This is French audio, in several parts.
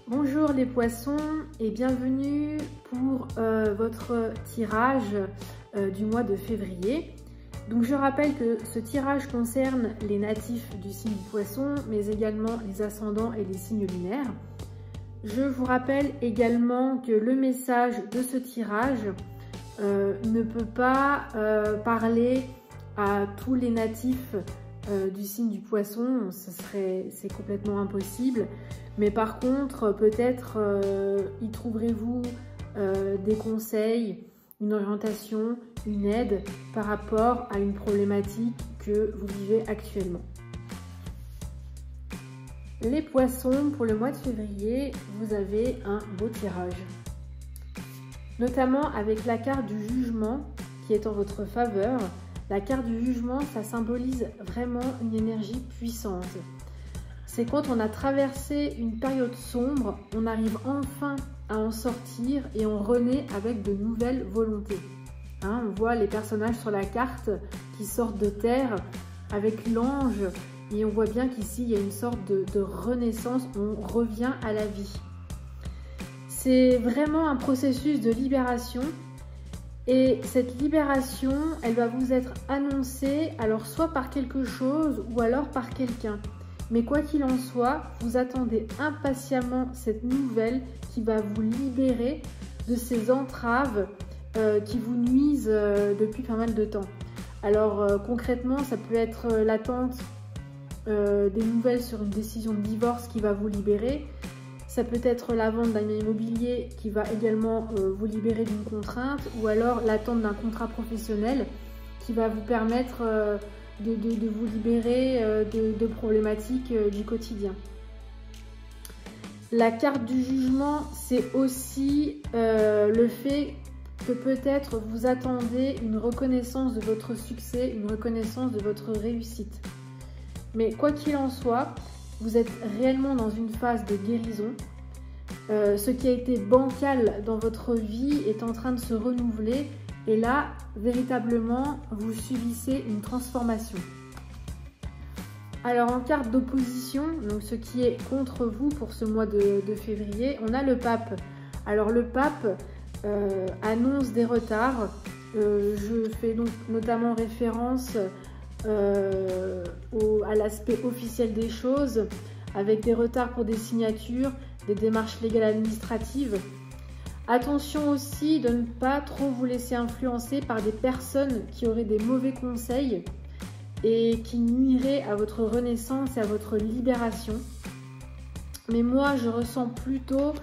Bonjour les poissons et bienvenue pour votre tirage du mois de février. Donc je rappelle que ce tirage concerne les natifs du signe du poisson mais également les ascendants et les signes lunaires. Je vous rappelle également que le message de ce tirage ne peut pas parler à tous les natifs du signe du poisson, c'est complètement impossible. Mais par contre, peut-être y trouverez-vous des conseils, une orientation, une aide par rapport à une problématique que vous vivez actuellement. Les poissons, pour le mois de février, vous avez un beau tirage. Notamment avec la carte du jugement qui est en votre faveur. La carte du jugement, ça symbolise vraiment une énergie puissante. C'est quand on a traversé une période sombre, on arrive enfin à en sortir et on renaît avec de nouvelles volontés. On voit les personnages sur la carte qui sortent de terre avec l'ange et on voit bien qu'ici il y a une sorte de renaissance, on revient à la vie. C'est vraiment un processus de libération. Et cette libération, elle va vous être annoncée alors soit par quelque chose ou alors par quelqu'un. Mais quoi qu'il en soit, vous attendez impatiemment cette nouvelle qui va vous libérer de ces entraves qui vous nuisent depuis pas mal de temps. Alors concrètement, ça peut être l'attente des nouvelles sur une décision de divorce qui va vous libérer. Ça peut être la vente d'un bien immobilier qui va également vous libérer d'une contrainte ou alors l'attente d'un contrat professionnel qui va vous permettre de vous libérer de problématiques du quotidien. La carte du jugement, c'est aussi le fait que peut-être vous attendez une reconnaissance de votre succès, une reconnaissance de votre réussite. Mais quoi qu'il en soit, vous êtes réellement dans une phase de guérison. Ce qui a été bancal dans votre vie est en train de se renouveler et là, véritablement, vous subissez une transformation. Alors en carte d'opposition, donc ce qui est contre vous pour ce mois de février, on a le pape. Alors le pape annonce des retards. Je fais donc notamment référence à l'aspect officiel des choses, avec des retards pour des signatures, des démarches légales administratives. Attention aussi de ne pas trop vous laisser influencer par des personnes qui auraient des mauvais conseils et qui nuiraient à votre renaissance et à votre libération. Mais moi, je ressens plutôt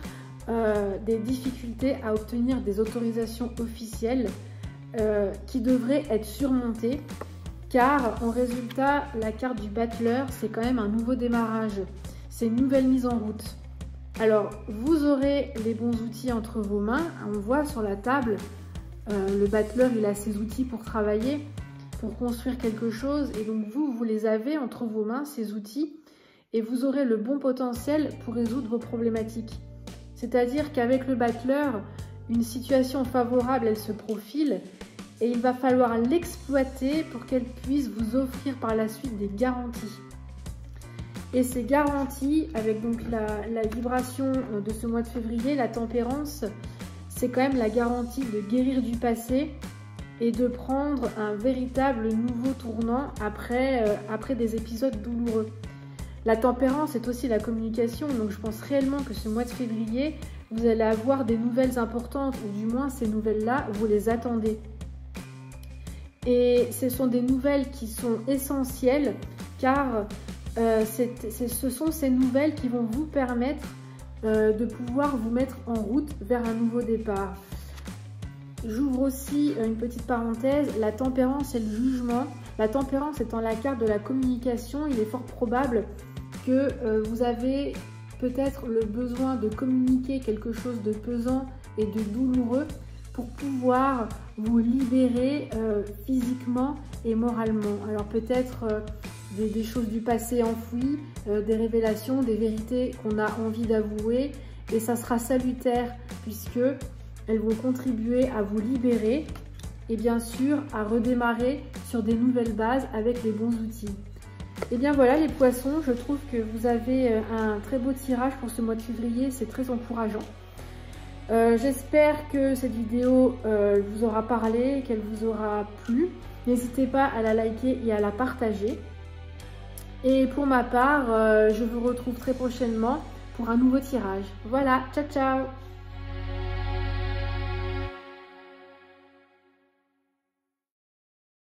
des difficultés à obtenir des autorisations officielles qui devraient être surmontées. Car en résultat, la carte du battleur, c'est quand même un nouveau démarrage. C'est une nouvelle mise en route. Alors, vous aurez les bons outils entre vos mains. On voit sur la table, le battleur, il a ses outils pour travailler, pour construire quelque chose. Et donc, vous les avez entre vos mains, ces outils. Et vous aurez le bon potentiel pour résoudre vos problématiques. C'est-à-dire qu'avec le battleur, une situation favorable, elle se profile. Et il va falloir l'exploiter pour qu'elle puisse vous offrir par la suite des garanties. Et ces garanties, avec donc la vibration de ce mois de février, la tempérance, c'est quand même la garantie de guérir du passé et de prendre un véritable nouveau tournant après des épisodes douloureux. La tempérance est aussi la communication, donc je pense réellement que ce mois de février, vous allez avoir des nouvelles importantes, ou du moins ces nouvelles-là, vous les attendez. Et ce sont des nouvelles qui sont essentielles car ce sont ces nouvelles qui vont vous permettre de pouvoir vous mettre en route vers un nouveau départ. J'ouvre aussi une petite parenthèse, la tempérance et le jugement. La tempérance étant la carte de la communication, il est fort probable que vous avez peut-être le besoin de communiquer quelque chose de pesant et de douloureux pour pouvoir vous libérer physiquement et moralement. Alors peut-être des choses du passé enfouies, des révélations, des vérités qu'on a envie d'avouer et ça sera salutaire puisque elles vont contribuer à vous libérer et bien sûr à redémarrer sur des nouvelles bases avec les bons outils. Et bien voilà les poissons, je trouve que vous avez un très beau tirage pour ce mois de février, c'est très encourageant. J'espère que cette vidéo vous aura parlé, qu'elle vous aura plu. N'hésitez pas à la liker et à la partager. Et pour ma part, je vous retrouve très prochainement pour un nouveau tirage. Voilà, ciao ciao!